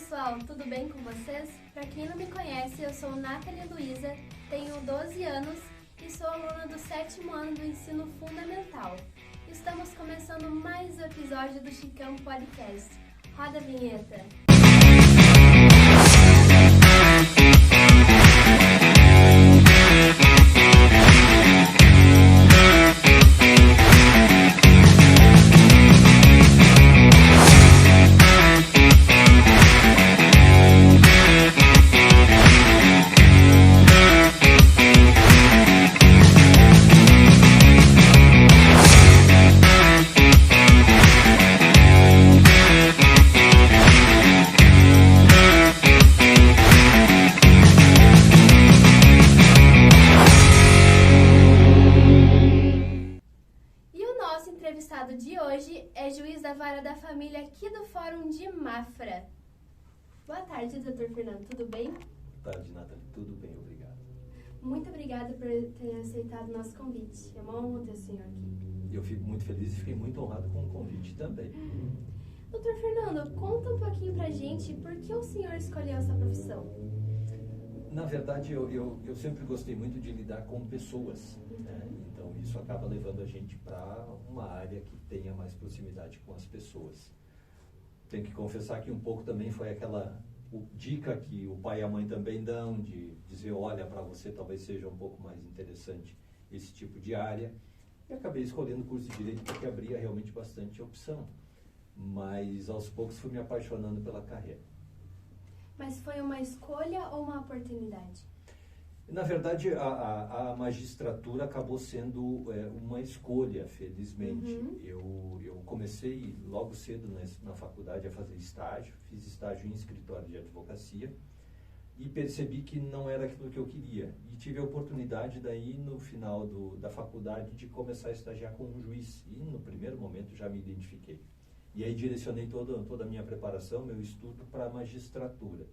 pessoal, tudo bem com vocês? Para quem não me conhece, eu sou Nathalie Luiza, tenho 12 anos e sou aluna do 7º ano do ensino fundamental. Estamos começando mais um episódio do Chicão Podcast. Roda a vinheta! O entrevistado de hoje é juiz da Vara da Família aqui do Fórum de Mafra. Boa tarde, doutor Fernando, tudo bem? Boa tarde, Nathalie, tudo bem, obrigado. Muito obrigada por ter aceitado o nosso convite. É uma honra ter o senhor aqui. Eu fico muito feliz e fiquei muito honrado com o convite também. Doutor Fernando, conta um pouquinho pra gente por que o senhor escolheu essa profissão. Na verdade, eu sempre gostei muito de lidar com pessoas, né? Então isso acaba levando a gente para uma área que tenha mais proximidade com as pessoas. Tenho que confessar que um pouco também foi aquela dica que o pai e a mãe também dão, de dizer, olha, para você talvez seja um pouco mais interessante esse tipo de área. E acabei escolhendo o curso de Direito porque abria realmente bastante opção. Mas aos poucos fui me apaixonando pela carreira. Mas foi uma escolha ou uma oportunidade? Na verdade, a magistratura acabou sendo uma escolha, felizmente. Eu comecei logo cedo na faculdade a fazer estágio, fiz estágio em escritório de advocacia e percebi que não era aquilo que eu queria. E tive a oportunidade daí, no final da faculdade, de começar a estagiar com um juiz. E no primeiro momento já me identifiquei. E aí direcionei toda a minha preparação, meu estudo para a magistratura.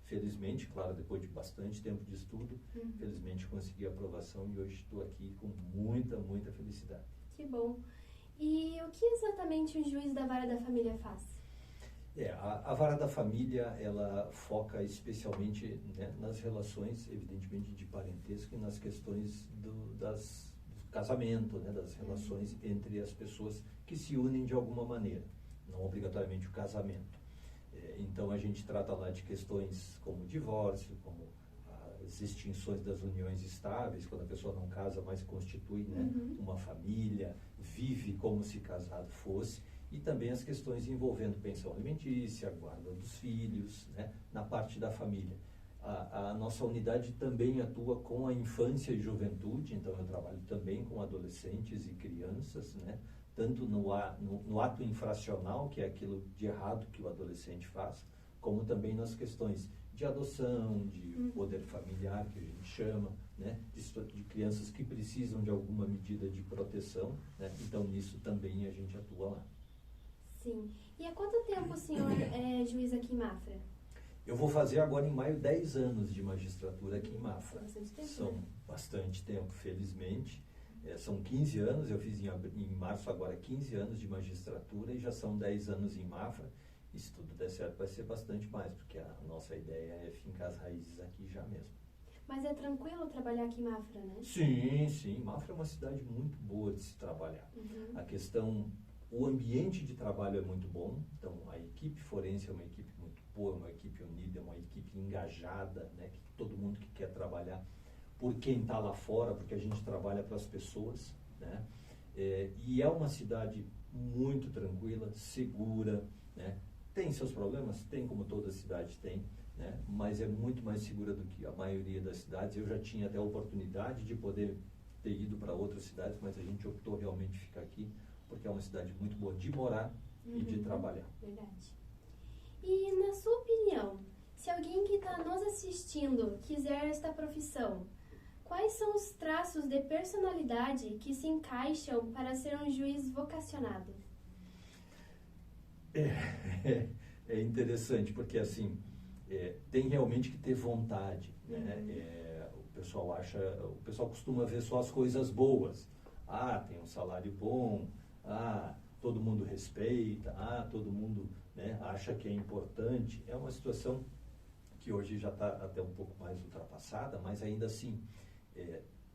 Felizmente, claro, depois de bastante tempo de estudo, felizmente consegui a aprovação e hoje estou aqui com muita, muita felicidade. Que bom. E o que exatamente o juiz da Vara da Família faz? A Vara da Família, ela foca especialmente, né, nas relações, evidentemente, de parentesco e nas questões do casamento, né, das relações entre as pessoas que se unem de alguma maneira. Não obrigatoriamente o casamento. Então, a gente trata lá de questões como divórcio, como as extinções das uniões estáveis, quando a pessoa não casa, mas constitui, né, uma família, vive como se casado fosse, e também as questões envolvendo pensão alimentícia, guarda dos filhos, né, na parte da família. A nossa unidade também atua com a infância e juventude, então eu trabalho também com adolescentes e crianças, né, tanto no ato infracional, que é aquilo de errado que o adolescente faz, como também nas questões de adoção, de poder familiar, que a gente chama, né, de crianças que precisam de alguma medida de proteção, né, então nisso também a gente atua lá. Sim. E há quanto tempo o senhor é juiz aqui em Mafra? Eu vou fazer agora em maio 10 anos de magistratura aqui em Mafra. Bastante tempo, São né? bastante tempo, felizmente. São 15 anos, eu fiz em março agora 15 anos de magistratura e já são 10 anos em Mafra. E se tudo der certo vai ser bastante mais, porque a nossa ideia é fincar as raízes aqui já mesmo. Mas é tranquilo trabalhar aqui em Mafra, né? Sim. Mafra é uma cidade muito boa de se trabalhar. O ambiente de trabalho é muito bom, então a equipe forense é uma equipe muito boa, uma equipe unida, uma equipe engajada, né, que todo mundo que quer trabalhar por quem está lá fora, porque a gente trabalha para as pessoas, né, e é uma cidade muito tranquila, segura, né, tem seus problemas, tem como toda cidade tem, né, mas é muito mais segura do que a maioria das cidades. Eu já tinha até a oportunidade de poder ter ido para outras cidades, mas a gente optou realmente ficar aqui, porque é uma cidade muito boa de morar e de trabalhar. Verdade. E, na sua opinião, se alguém que está nos assistindo quiser esta profissão, quais são os traços de personalidade que se encaixam para ser um juiz vocacionado? É interessante, porque assim, tem realmente que ter vontade, né? O pessoal costuma ver só as coisas boas. Tem um salário bom, todo mundo respeita, todo mundo né, acha que é importante. É uma situação que hoje já está até um pouco mais ultrapassada, mas ainda assim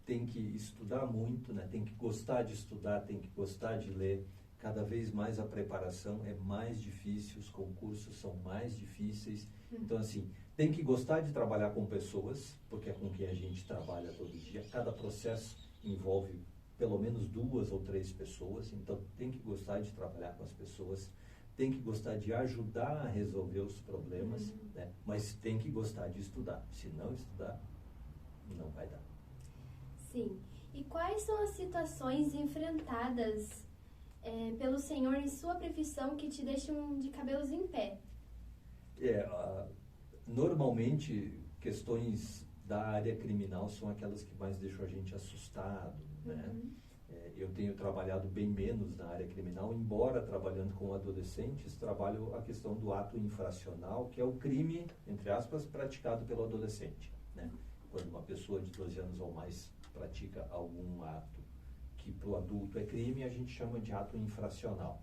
tem que estudar muito, né, tem que gostar de estudar, tem que gostar de ler. Cada vez mais a preparação é mais difícil, os concursos são mais difíceis. Então, assim, tem que gostar de trabalhar com pessoas, porque é com quem a gente trabalha todo dia. Cada processo envolve pelo menos 2 ou 3 pessoas, então tem que gostar de trabalhar com as pessoas, tem que gostar de ajudar a resolver os problemas, né? Mas tem que gostar de estudar. Se não estudar, não vai dar. Sim. E quais são as situações enfrentadas pelo senhor em sua profissão que te deixam de cabelos em pé? Normalmente, questões da área criminal são aquelas que mais deixam a gente assustado, né? Eu tenho trabalhado bem menos na área criminal, embora trabalhando com adolescentes, trabalho a questão do ato infracional, que é o crime, entre aspas, praticado pelo adolescente, né? Quando uma pessoa de 12 anos ou mais pratica algum ato que para o adulto é crime, a gente chama de ato infracional.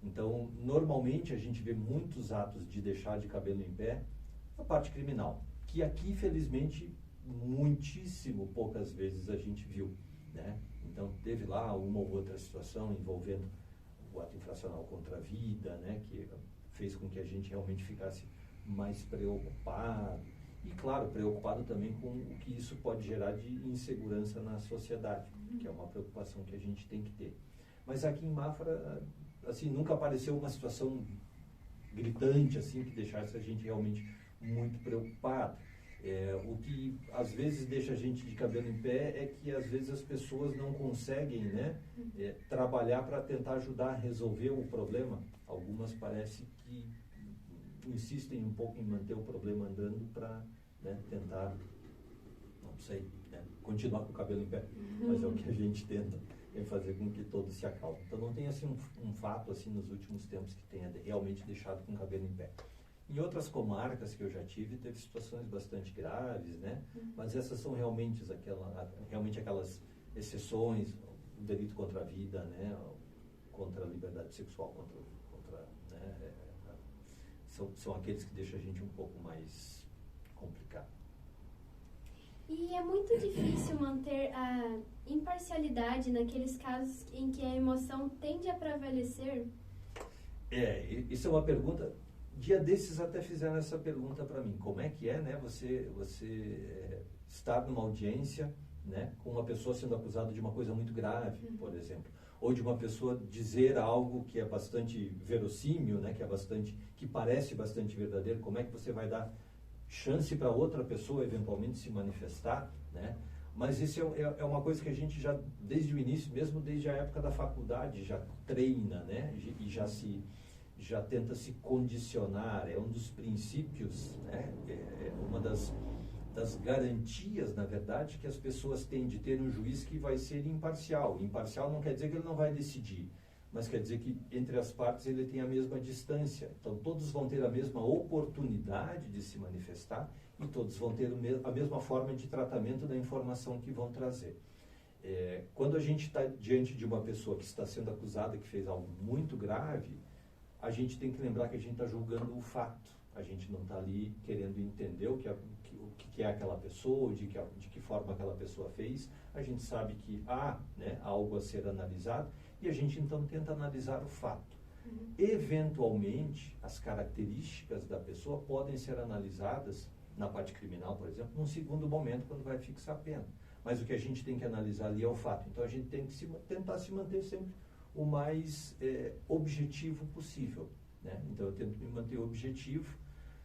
Então, normalmente a gente vê muitos atos de deixar de cabelo em pé na parte criminal, que aqui, felizmente, muitíssimo poucas vezes a gente viu, né? Então, teve lá uma ou outra situação envolvendo o ato infracional contra a vida, né, que fez com que a gente realmente ficasse mais preocupado. E, claro, preocupado também com o que isso pode gerar de insegurança na sociedade, que é uma preocupação que a gente tem que ter. Mas aqui em Mafra, assim, nunca apareceu uma situação gritante, assim, que deixasse a gente realmente muito preocupado. O que às vezes deixa a gente de cabelo em pé é que às vezes as pessoas não conseguem, né, trabalhar para tentar ajudar a resolver o problema. Algumas parece que insistem um pouco em manter o problema andando para, né, tentar, não sei, né, continuar com o cabelo em pé. Mas é o que a gente tenta, é fazer com que todos se acalmem. Então não tem assim um fato assim nos últimos tempos que tenha realmente deixado com o cabelo em pé. Em outras comarcas que eu já tive, teve situações bastante graves, né? Mas essas são realmente aquelas exceções, o delito contra a vida, né? Contra a liberdade sexual, né? São aqueles que deixam a gente um pouco mais complicado. E é muito difícil manter a imparcialidade naqueles casos em que a emoção tende a prevalecer? Isso é uma pergunta. Dia desses até fizeram essa pergunta para mim. Como é que é, né? Você estar numa audiência, né, com uma pessoa sendo acusada de uma coisa muito grave, por exemplo, ou de uma pessoa dizer algo que é bastante verossímil, né, que parece bastante verdadeiro. Como é que você vai dar chance para outra pessoa eventualmente se manifestar, né? Mas isso é uma coisa que a gente já, desde o início, mesmo desde a época da faculdade, já treina, né? E já tenta se condicionar. É um dos princípios, né? Uma das garantias, na verdade, que as pessoas têm de ter um juiz que vai ser imparcial. Imparcial não quer dizer que ele não vai decidir, mas quer dizer que entre as partes ele tem a mesma distância. Então todos vão ter a mesma oportunidade de se manifestar e todos vão ter a mesma forma de tratamento da informação que vão trazer. Quando a gente está diante de uma pessoa que está sendo acusada que fez algo muito grave, a gente tem que lembrar que a gente está julgando o fato. A gente não está ali querendo entender o que é aquela pessoa, de que forma aquela pessoa fez. A gente sabe que há, né, algo a ser analisado e a gente então tenta analisar o fato. Eventualmente, as características da pessoa podem ser analisadas, na parte criminal, por exemplo, num segundo momento, quando vai fixar a pena. Mas o que a gente tem que analisar ali é o fato. Então, a gente tem que tentar se manter sempre o mais objetivo possível, né? Então, eu tento me manter objetivo.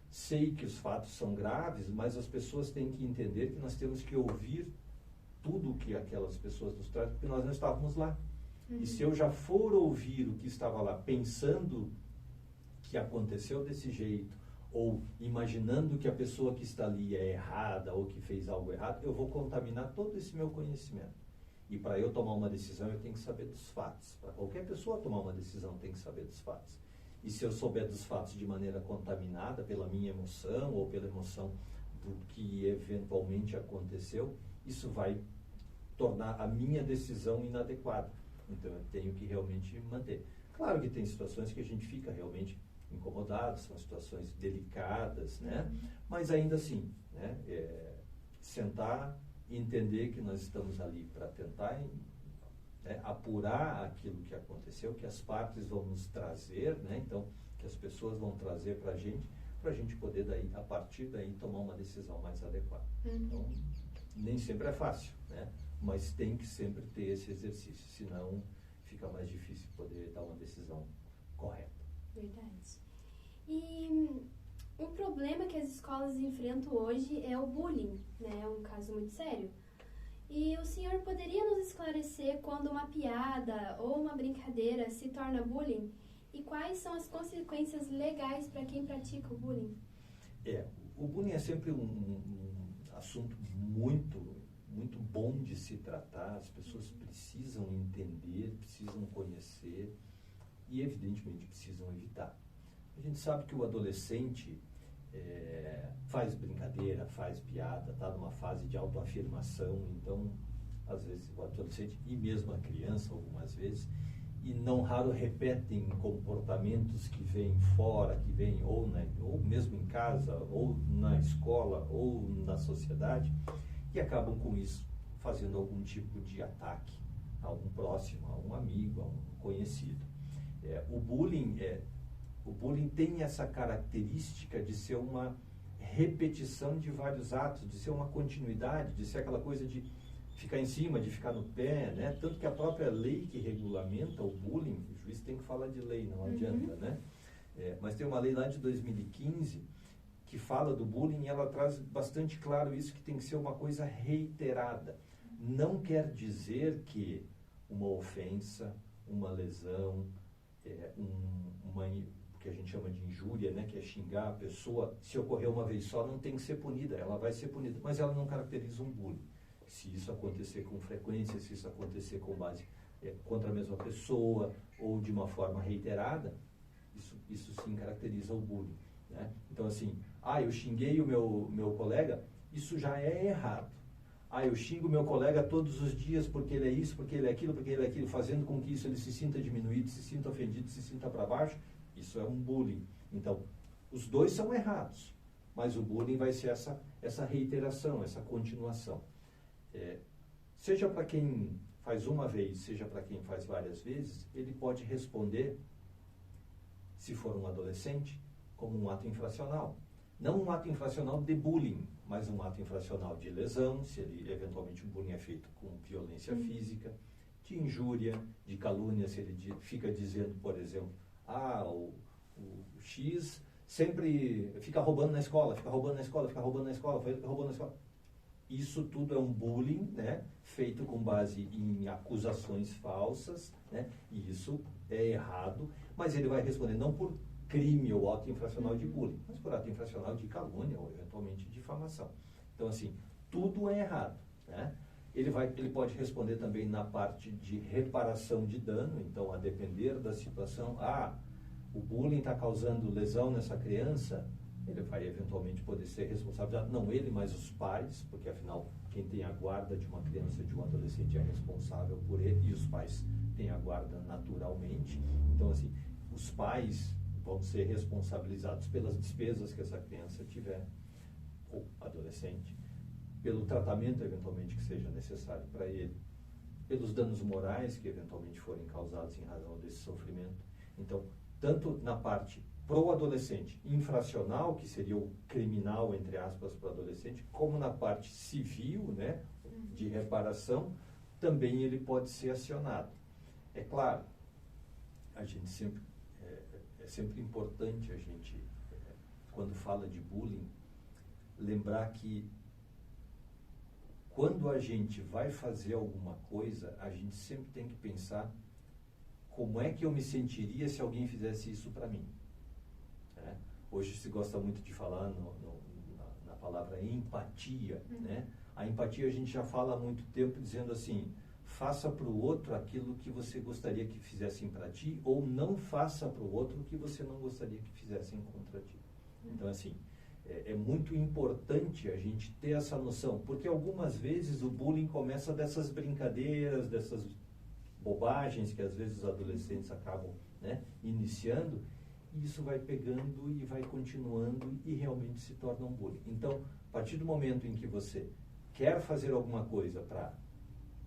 Sei que os fatos são graves, mas as pessoas têm que entender que nós temos que ouvir tudo o que aquelas pessoas nos trazem, porque nós não estávamos lá. E se eu já for ouvir o que estava lá, pensando que aconteceu desse jeito, ou imaginando que a pessoa que está ali é errada, ou que fez algo errado, eu vou contaminar todo esse meu conhecimento. E para eu tomar uma decisão, eu tenho que saber dos fatos. Para qualquer pessoa tomar uma decisão, tem que saber dos fatos. E se eu souber dos fatos de maneira contaminada pela minha emoção, ou pela emoção do que eventualmente aconteceu, isso vai tornar a minha decisão inadequada. Então, eu tenho que realmente manter. Claro que tem situações que a gente fica realmente incomodados, são situações delicadas, né? Mas ainda assim, né? Sentar e entender que nós estamos ali para tentar, né, apurar aquilo que aconteceu, que as partes vão nos trazer, né? Então, que as pessoas vão trazer para a gente poder daí, a partir daí, tomar uma decisão mais adequada. Então, nem sempre é fácil, né? Mas tem que sempre ter esse exercício, senão fica mais difícil poder dar uma decisão correta. Verdade. E um problema que as escolas enfrentam hoje é o bullying, né? É um caso muito sério. E o senhor poderia nos esclarecer quando uma piada ou uma brincadeira se torna bullying? E quais são as consequências legais para quem pratica o bullying? O bullying é sempre um assunto muito bom de se tratar. As pessoas precisam entender, precisam conhecer e, evidentemente, precisam evitar. A gente sabe que o adolescente faz brincadeira, faz piada, está numa fase de autoafirmação, então, às vezes, o adolescente e mesmo a criança, algumas vezes, e não raro repetem comportamentos que vêm fora, que vêm ou mesmo em casa, ou na escola, ou na sociedade, e acabam com isso fazendo algum tipo de ataque a um próximo, a um amigo, a um conhecido. O bullying tem essa característica de ser uma repetição de vários atos, de ser uma continuidade, de ser aquela coisa de ficar em cima, de ficar no pé, né? Tanto que a própria lei que regulamenta o bullying, o juiz tem que falar de lei, não adianta, né? Mas tem uma lei lá de 2015 que fala do bullying e ela traz bastante claro isso, que tem que ser uma coisa reiterada. Não quer dizer que uma ofensa, uma lesão, o que a gente chama de injúria, né, que é xingar a pessoa, se ocorrer uma vez só, não tem que ser punida, ela vai ser punida, mas ela não caracteriza um bullying. Se isso acontecer com frequência, se isso acontecer com base contra a mesma pessoa ou de uma forma reiterada, isso sim caracteriza o bullying, né? Então, assim, eu xinguei o meu colega, isso já é errado. Eu xingo o meu colega todos os dias porque ele é isso, porque ele é aquilo, fazendo com que isso ele se sinta diminuído, se sinta ofendido, se sinta para baixo, isso é um bullying. Então, os dois são errados, mas o bullying vai ser essa reiteração, essa continuação. Seja para quem faz uma vez, seja para quem faz várias vezes, ele pode responder, se for um adolescente, como um ato infracional. Não um ato infracional de bullying, mas um ato infracional de lesão, se ele, eventualmente o bullying é feito com violência física, de injúria, de calúnia, se ele fica dizendo, por exemplo, o X sempre fica roubando na escola, fica roubando na escola. Isso tudo é um bullying, né, feito com base em acusações falsas, né, e isso é errado, mas ele vai responder não por crime ou ato infracional de bullying, mas por ato infracional de calúnia ou eventualmente difamação. Então, assim, tudo é errado, né? Ele pode responder também na parte de reparação de dano, então, a depender da situação, o bullying está causando lesão nessa criança, ele vai eventualmente poder ser responsabilizado, não ele, mas os pais, porque afinal quem tem a guarda de uma criança, de um adolescente é responsável por ele, e os pais têm a guarda naturalmente. Então, assim, os pais vão ser responsabilizados pelas despesas que essa criança tiver, ou adolescente, pelo tratamento eventualmente que seja necessário para ele, pelos danos morais que eventualmente forem causados em razão desse sofrimento. Então, tanto na parte pro adolescente infracional, que seria o criminal, entre aspas, para o adolescente, como na parte civil, né, de reparação, também ele pode ser acionado. É claro, a gente sempre, é sempre importante a gente, quando fala de bullying, lembrar que quando a gente vai fazer alguma coisa, a gente sempre tem que pensar como é que eu me sentiria se alguém fizesse isso para mim. Hoje se gosta muito de falar na palavra empatia, né? A empatia a gente já fala há muito tempo dizendo assim, faça para o outro aquilo que você gostaria que fizessem para ti, ou não faça para o outro o que você não gostaria que fizessem contra ti. Então, assim, é muito importante a gente ter essa noção, porque algumas vezes o bullying começa dessas brincadeiras, dessas bobagens que às vezes os adolescentes acabam, né, iniciando, e isso vai pegando e vai continuando e realmente se torna um bullying. Então, a partir do momento em que você quer fazer alguma coisa para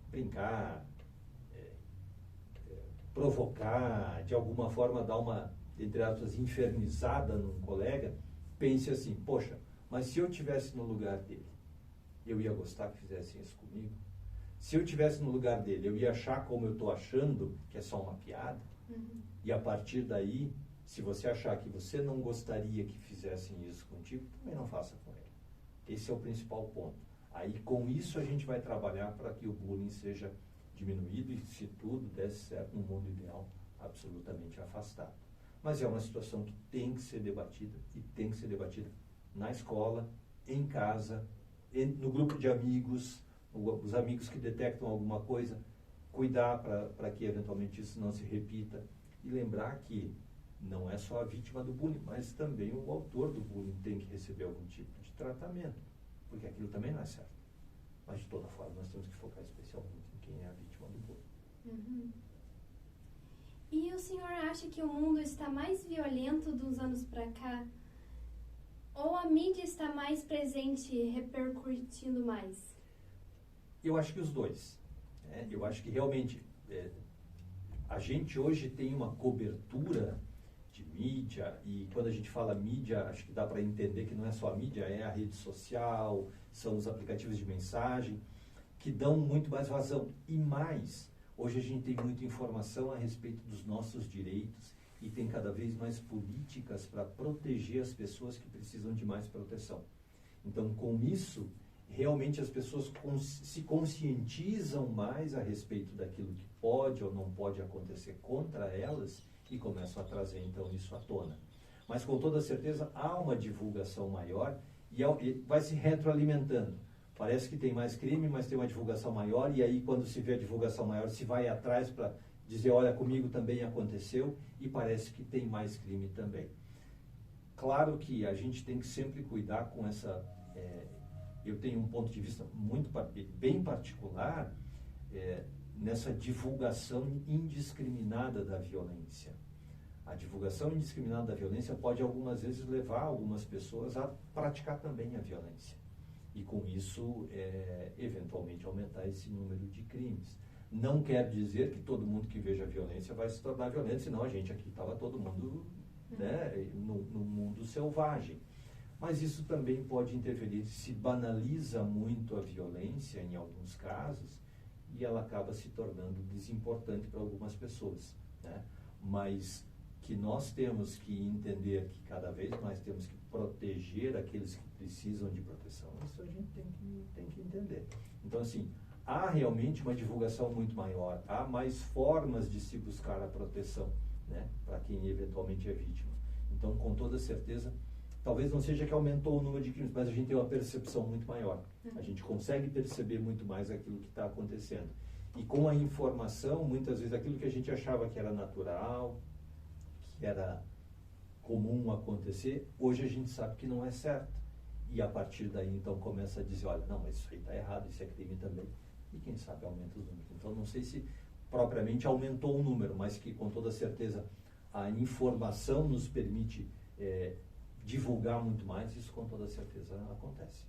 brincar, provocar, de alguma forma dar uma, entre aspas, infernizada num colega, pense assim, poxa, mas se eu estivesse no lugar dele, eu ia gostar que fizessem isso comigo? Se eu estivesse no lugar dele, eu ia achar como eu estou achando, que é só uma piada? Uhum. E a partir daí, se você achar que você não gostaria que fizessem isso contigo, também não faça com ele. Esse é o principal ponto. Aí, com isso, a gente vai trabalhar para que o bullying seja diminuído e, se tudo desse certo, no mundo ideal, absolutamente afastado. Mas é uma situação que tem que ser debatida, e tem que ser debatida na escola, em casa, no grupo de amigos, os amigos que detectam alguma coisa, cuidar para que eventualmente isso não se repita. E lembrar que não é só a vítima do bullying, mas também o autor do bullying tem que receber algum tipo de tratamento, porque aquilo também não é certo. Mas, de toda forma, nós temos que focar especialmente em quem é a vítima do bullying. Uhum. E o senhor acha que o mundo está mais violento dos anos para cá? Ou a mídia está mais presente e repercutindo mais? Eu acho que os dois. Né? Eu acho que realmente a gente hoje tem uma cobertura de mídia, e quando a gente fala mídia, acho que dá para entender que não é só a mídia, é a rede social, são os aplicativos de mensagem, que dão muito mais vazão. E mais, hoje a gente tem muita informação a respeito dos nossos direitos e tem cada vez mais políticas para proteger as pessoas que precisam de mais proteção. Então, com isso, realmente as pessoas se conscientizam mais a respeito daquilo que pode ou não pode acontecer contra elas e começam a trazer, então, isso à tona. Mas, com toda certeza, há uma divulgação maior e vai se retroalimentando. Parece que tem mais crime, mas tem uma divulgação maior, e aí, quando se vê a divulgação maior, se vai atrás para dizer, olha, comigo também aconteceu, e parece que tem mais crime também. Claro que a gente tem que sempre cuidar com essa... eu tenho um ponto de vista bem particular nessa divulgação indiscriminada da violência. A divulgação indiscriminada da violência pode, algumas vezes, levar algumas pessoas a praticar também a violência. E, com isso, eventualmente, aumentar esse número de crimes. Não quer dizer que todo mundo que veja a violência vai se tornar violento, senão a gente aqui estava todo mundo no mundo selvagem. Mas isso também pode interferir. Se banaliza muito a violência, em alguns casos, e ela acaba se tornando desimportante para algumas pessoas. Né? Mas que nós temos que entender que cada vez mais temos que proteger aqueles que precisam de proteção, isso a gente tem que entender. Então, assim, há realmente uma divulgação muito maior, há mais formas de se buscar a proteção, né, para quem eventualmente é vítima. Então, com toda certeza, talvez não seja que aumentou o número de crimes, mas a gente tem uma percepção muito maior. A gente consegue perceber muito mais aquilo que está acontecendo. E com a informação, muitas vezes, aquilo que a gente achava que era natural, que era comum acontecer, hoje a gente sabe que não é certo. E a partir daí, então, começa a dizer, olha, não, mas isso aí está errado, isso é crime também. E quem sabe aumenta os números. Então, não sei se propriamente aumentou o número, mas que, com toda certeza, a informação nos permite divulgar muito mais, isso com toda certeza acontece.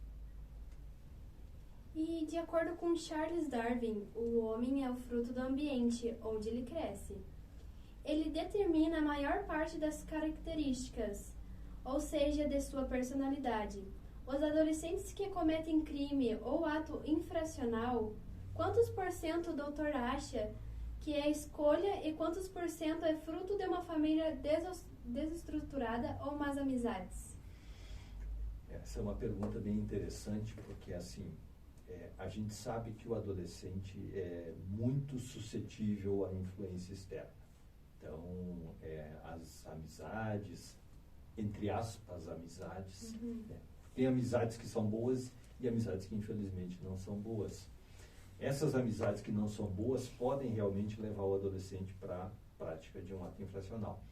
E, de acordo com Charles Darwin, o homem é o fruto do ambiente onde ele cresce. Ele determina a maior parte das características, ou seja, de sua personalidade. Os adolescentes que cometem crime ou ato infracional, quantos por cento o doutor acha que é escolha e quantos por cento é fruto de uma família desestruturada ou más amizades? Essa é uma pergunta bem interessante, porque, assim, a gente sabe que o adolescente é muito suscetível à influência externa. Então, as amizades, entre aspas, amizades, tem amizades que são boas e amizades que, infelizmente, não são boas. Essas amizades que não são boas podem realmente levar o adolescente para a prática de um ato infracional.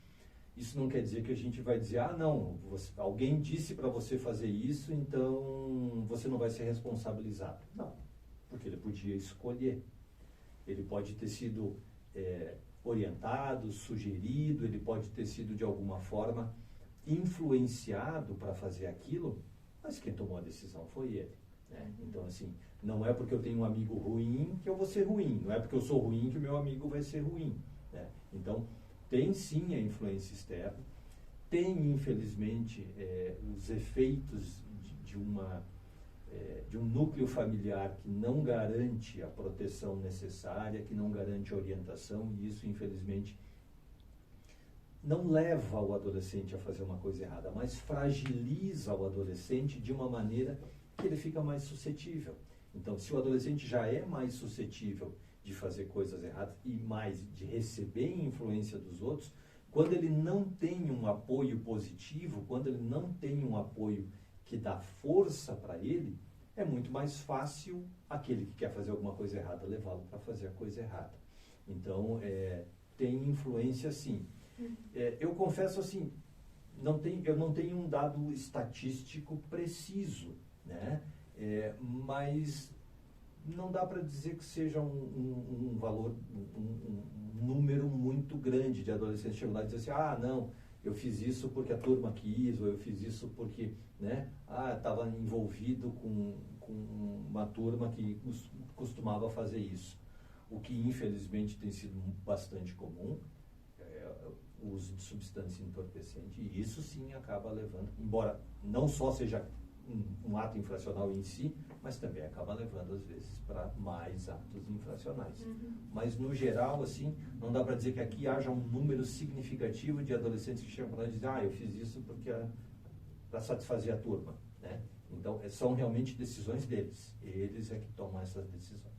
Isso não quer dizer que a gente vai dizer, não, alguém disse para você fazer isso, então você não vai ser responsabilizado. Não, porque ele podia escolher. Ele pode ter sido orientado, sugerido, ele pode ter sido de alguma forma influenciado para fazer aquilo, mas quem tomou a decisão foi ele, né? Então, assim, não é porque eu tenho um amigo ruim que eu vou ser ruim, não é porque eu sou ruim que o meu amigo vai ser ruim, né? Então, tem sim a influência externa, tem, infelizmente, os efeitos de um núcleo familiar que não garante a proteção necessária, que não garante a orientação, e isso, infelizmente, não leva o adolescente a fazer uma coisa errada, mas fragiliza o adolescente de uma maneira que ele fica mais suscetível. Então, se o adolescente já é mais suscetível de fazer coisas erradas e mais de receber influência dos outros, quando ele não tem um apoio positivo, quando ele não tem um apoio que dá força para ele, é muito mais fácil aquele que quer fazer alguma coisa errada levá-lo para fazer a coisa errada. Então, tem influência sim. Eu confesso assim, eu não tenho um dado estatístico preciso, né? Mas não dá para dizer que seja um valor, um número muito grande de adolescentes chegam lá e dizem assim, não, eu fiz isso porque a turma quis, ou eu fiz isso porque, né, estava envolvido com uma turma que costumava fazer isso. O que infelizmente tem sido bastante comum é o uso de substância entorpecente, e isso sim acaba levando, embora não só seja um ato infracional em si, mas também acaba levando, às vezes, para mais atos infracionais. Mas, no geral, assim, não dá para dizer que aqui haja um número significativo de adolescentes que chegam para lá e dizem, eu fiz isso porque para satisfazer a turma, né? Então, são realmente decisões deles. Eles é que tomam essas decisões.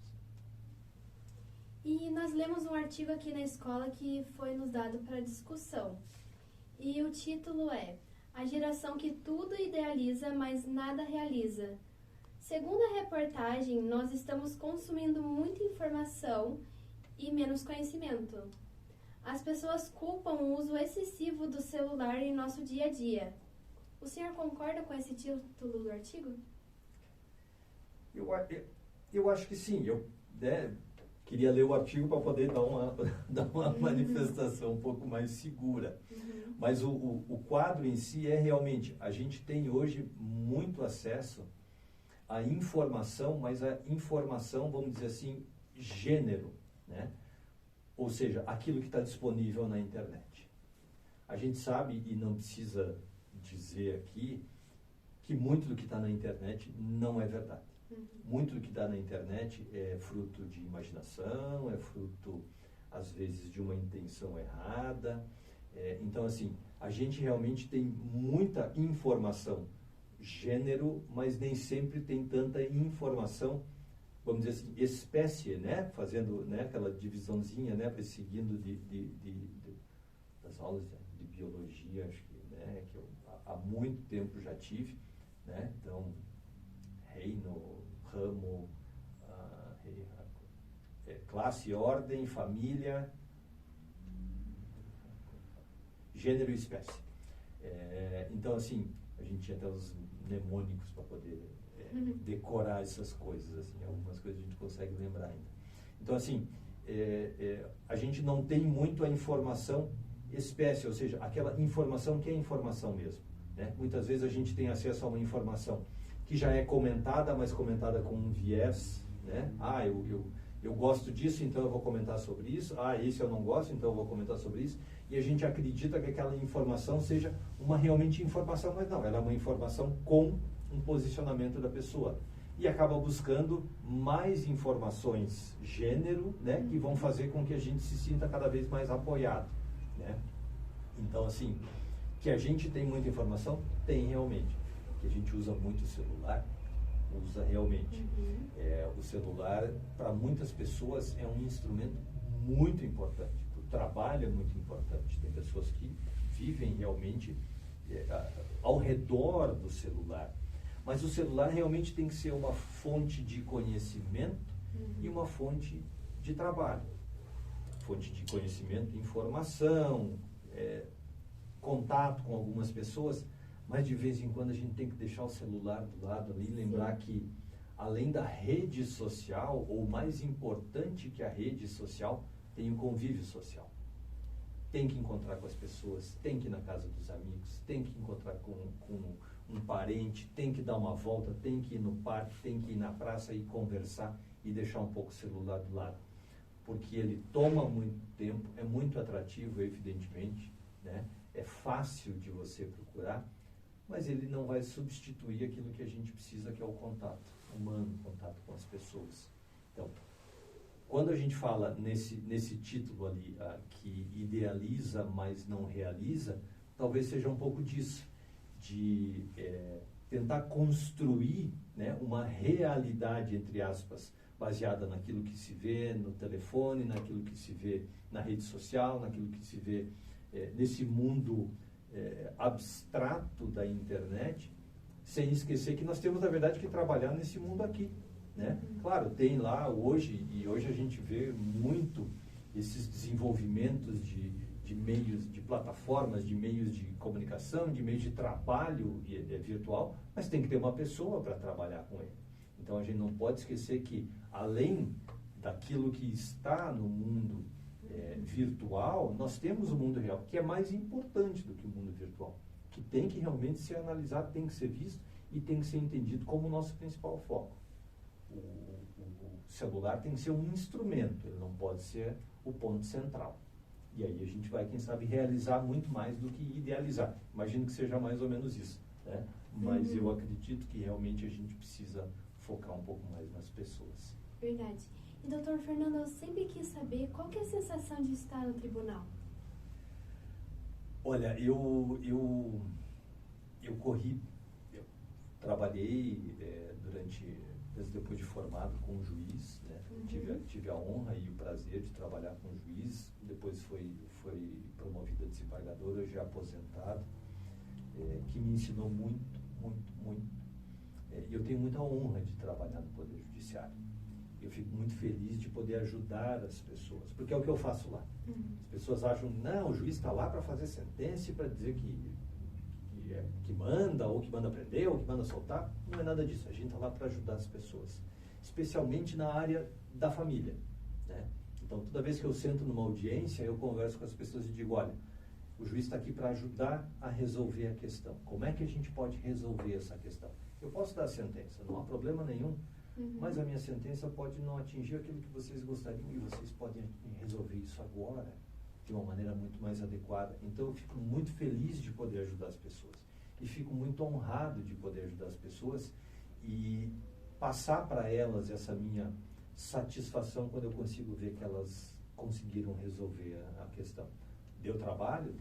E nós lemos um artigo aqui na escola que foi nos dado para discussão. E o título é A Geração que Tudo Idealiza, mas Nada Realiza. Segundo a reportagem, nós estamos consumindo muita informação e menos conhecimento. As pessoas culpam o uso excessivo do celular em nosso dia a dia. O senhor concorda com esse título do artigo? Eu acho que sim. Eu queria ler o artigo para poder dar uma manifestação um pouco mais segura. Mas o quadro em si é realmente, a gente tem hoje muito acesso à informação, mas a informação, vamos dizer assim, gênero, né? Ou seja, aquilo que está disponível na internet. A gente sabe, e não precisa dizer aqui, que muito do que está na internet não é verdade. Muito do que está na internet é fruto de imaginação, é fruto, às vezes, de uma intenção errada. Então, assim, a gente realmente tem muita informação gênero, mas nem sempre tem tanta informação, vamos dizer assim, espécie, né? Fazendo, né, aquela divisãozinha, né? Seguindo das aulas de biologia, acho que, né? Que eu há muito tempo já tive, né? Então, reino, ramo, classe, ordem, família, gênero e espécie. Então, assim, a gente tinha até os mnemônicos para poder decorar essas coisas, assim, algumas coisas a gente consegue lembrar ainda. Então, assim, a gente não tem muito a informação espécie, ou seja, aquela informação que é informação mesmo, né? Muitas vezes a gente tem acesso a uma informação que já é comentada, mas comentada com um viés, né? Eu gosto disso, então eu vou comentar sobre isso. Esse eu não gosto, então eu vou comentar sobre isso. E a gente acredita que aquela informação seja uma realmente informação, mas não, ela é uma informação com um posicionamento da pessoa. E acaba buscando mais informações gênero, né, que vão fazer com que a gente se sinta cada vez mais apoiado, né? Então, assim, que a gente tem muita informação, tem realmente. Que a gente usa muito o celular, usa realmente. O celular, para muitas pessoas, é um instrumento muito importante. O trabalho é muito importante. Tem pessoas que vivem realmente ao redor do celular. Mas o celular realmente tem que ser uma fonte de conhecimento e uma fonte de trabalho. Fonte de conhecimento, informação, contato com algumas pessoas, mas de vez em quando a gente tem que deixar o celular do lado ali e lembrar que, além da rede social, ou mais importante que a rede social, tem o convívio social. tem que encontrar com as pessoas, tem que ir na casa dos amigos, tem que encontrar com um parente, tem que dar uma volta, tem que ir no parque, tem que ir na praça e conversar e deixar um pouco o celular do lado. Porque ele toma muito tempo, é muito atrativo, evidentemente, né? É fácil de você procurar, mas ele não vai substituir aquilo que a gente precisa, que é o contato humano, o contato com as pessoas. Então, quando a gente fala nesse título ali, que idealiza, mas não realiza, talvez seja um pouco disso, de tentar construir, né, uma realidade, entre aspas, baseada naquilo que se vê no telefone, naquilo que se vê na rede social, naquilo que se vê nesse mundo abstrato da internet, sem esquecer que nós temos, na verdade, que trabalhar nesse mundo aqui. Né? Claro, tem lá hoje, e hoje a gente vê muito esses desenvolvimentos de meios, de plataformas, de meios de comunicação, de meios de trabalho virtual, mas tem que ter uma pessoa para trabalhar com ele. Então a gente não pode esquecer que, além daquilo que está no mundo virtual, nós temos o mundo real, que é mais importante do que o mundo virtual, que tem que realmente ser analisado, tem que ser visto e tem que ser entendido como o nosso principal foco. O celular tem que ser um instrumento, ele não pode ser o ponto central. E aí a gente vai, quem sabe, realizar muito mais do que idealizar. Imagino que seja mais ou menos isso, né? Mas eu acredito que realmente a gente precisa focar um pouco mais nas pessoas. Verdade. E, doutor Fernando, eu sempre quis saber qual que é a sensação de estar no tribunal? Olha, eu trabalhei desde depois de formado com um juiz, né? Tive a honra e o prazer de trabalhar com um juiz, depois foi promovido a desembargador, hoje é aposentado, que me ensinou muito, muito, muito. E eu tenho muita honra de trabalhar no Poder Judiciário. Eu fico muito feliz de poder ajudar as pessoas, porque é o que eu faço lá. As pessoas acham, não, o juiz está lá para fazer sentença e para dizer que manda, ou que manda prender, ou que manda soltar. Não é nada disso. A gente está lá para ajudar as pessoas, especialmente na área da família, né? Então, toda vez que eu sento numa audiência, eu converso com as pessoas e digo, olha, o juiz está aqui para ajudar a resolver a questão. Como é que a gente pode resolver essa questão? Eu posso dar a sentença, não há problema nenhum, mas a minha sentença pode não atingir aquilo que vocês gostariam e vocês podem resolver isso agora de uma maneira muito mais adequada. Então, eu fico muito feliz de poder ajudar as pessoas. E fico muito honrado de poder ajudar as pessoas e passar para elas essa minha satisfação quando eu consigo ver que elas conseguiram resolver a questão. Deu trabalho,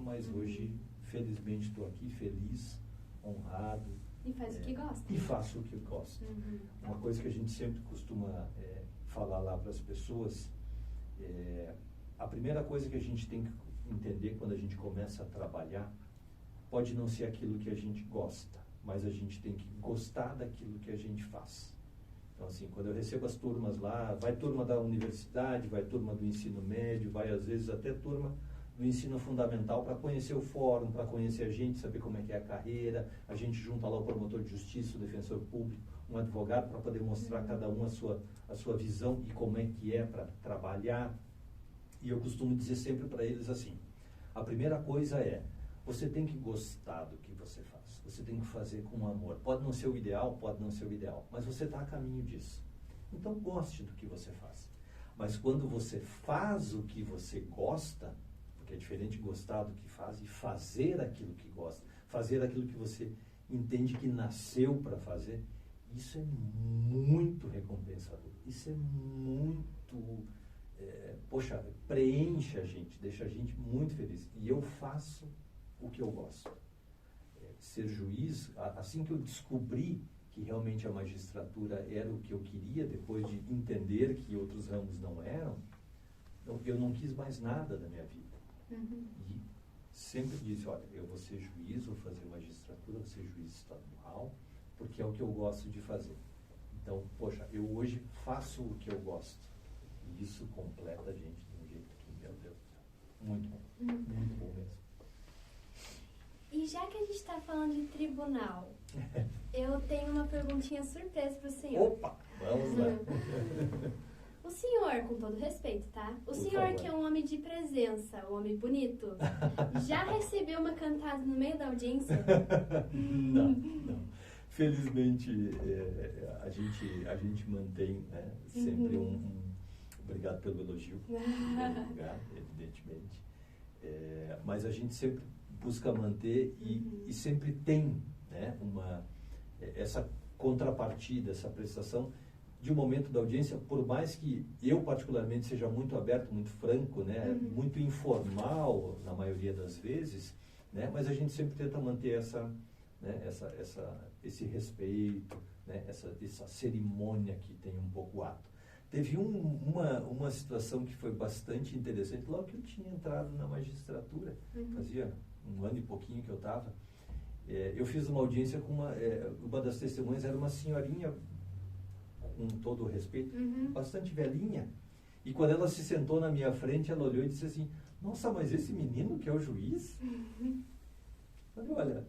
mas hoje, felizmente, estou aqui feliz, honrado. E faz o que gosta. E faço o que gosto. Uma coisa que a gente sempre costuma falar lá para as pessoas, a primeira coisa que a gente tem que entender quando a gente começa a trabalhar, pode não ser aquilo que a gente gosta, mas a gente tem que gostar daquilo que a gente faz. Então, assim, quando eu recebo as turmas lá, vai turma da universidade, vai turma do ensino médio, vai às vezes até turma do ensino fundamental para conhecer o fórum, para conhecer a gente, saber como é que é a carreira. A gente junta lá o promotor de justiça, o defensor público, um advogado, para poder mostrar cada um a sua visão e como é que é para trabalhar. E eu costumo dizer sempre para eles assim, a primeira coisa você tem que gostar do que você faz. Você tem que fazer com amor. Pode não ser o ideal, mas você está a caminho disso. Então, goste do que você faz. Mas quando você faz o que você gosta, porque é diferente gostar do que faz e fazer aquilo que gosta, fazer aquilo que você entende que nasceu para fazer, isso é muito recompensador. Isso é muito... preenche a gente, deixa a gente muito feliz. E eu faço o que eu gosto. Ser juiz, assim que eu descobri que realmente a magistratura era o que eu queria, depois de entender que outros ramos não eram, eu não quis mais nada da minha vida. E sempre disse, olha, eu vou ser juiz, vou fazer magistratura, vou ser juiz estadual, porque é o que eu gosto de fazer. Então, eu hoje faço o que eu gosto. E isso completa a gente de um jeito que, meu Deus do céu, muito bom. Muito bom mesmo. E já que a gente está falando de tribunal, eu tenho uma perguntinha surpresa para o senhor. Opa, vamos lá. O senhor, com todo respeito, tá? O Por senhor favor. que é um homem de presença, um homem bonito, já recebeu uma cantada no meio da audiência? Não. Felizmente, a gente mantém, né, sempre obrigado pelo elogio, em primeiro lugar, evidentemente. Mas a gente sempre busca manter e sempre tem, né, essa contrapartida, essa prestação de um momento da audiência, por mais que eu particularmente seja muito aberto, muito franco, né, muito informal na maioria das vezes, né, mas a gente sempre tenta manter esse respeito, né, essa cerimônia que tem um pouco o ato. Teve uma situação que foi bastante interessante, logo que eu tinha entrado na magistratura, fazia 1 ano e pouquinho que eu estava, eu fiz uma audiência com uma das testemunhas era uma senhorinha, com todo o respeito, bastante velhinha, e quando ela se sentou na minha frente, ela olhou e disse assim, nossa, mas esse menino que é o juiz? Eu falei, olha,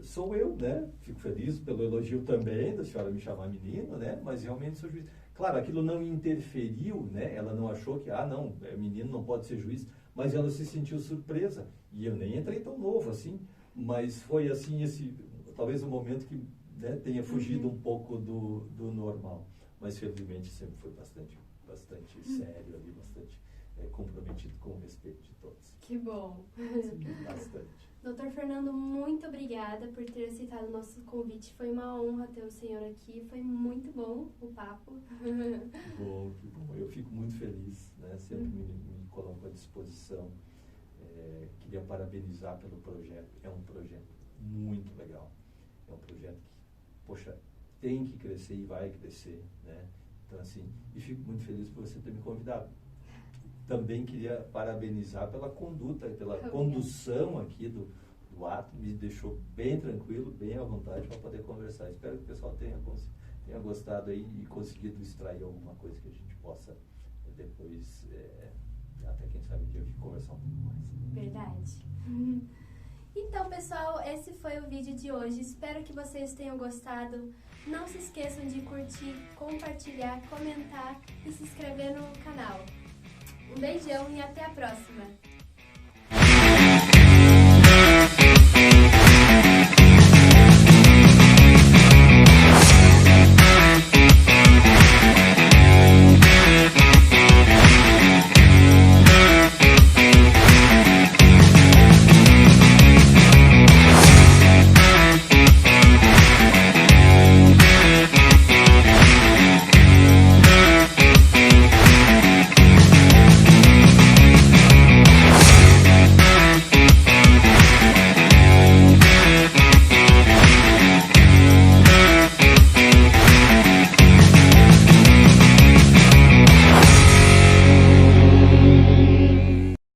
sou eu, né? Fico feliz pelo elogio também, da senhora me chamar menino, né? Mas realmente sou juiz. Claro, aquilo não interferiu, né? Ela não achou que, não, menino não pode ser juiz, mas ela se sentiu surpresa. E eu nem entrei tão novo assim, mas foi assim, talvez um momento que, né, tenha fugido um pouco do normal. Mas felizmente sempre foi bastante sério ali, bastante comprometido com o respeito de todos. Que bom. Bastante. Doutor Fernando, muito obrigada por ter aceitado o nosso convite. Foi uma honra ter o senhor aqui. Foi muito bom o papo. Bom, que bom. Eu fico muito feliz, né? Sempre me coloco à disposição. Queria parabenizar pelo projeto. É um projeto muito legal. É um projeto que, poxa, tem que crescer e vai crescer, né? Então, assim, e fico muito feliz por você ter me convidado. Também queria parabenizar pela conduta, pela condução aqui do ato, me deixou bem tranquilo, bem à vontade para poder conversar. Espero que o pessoal tenha gostado aí e conseguido extrair alguma coisa que a gente possa depois, até quem sabe um dia conversar um pouco mais. Verdade. Então, pessoal, esse foi o vídeo de hoje. Espero que vocês tenham gostado. Não se esqueçam de curtir, compartilhar, comentar e se inscrever no canal. Um beijão e até a próxima!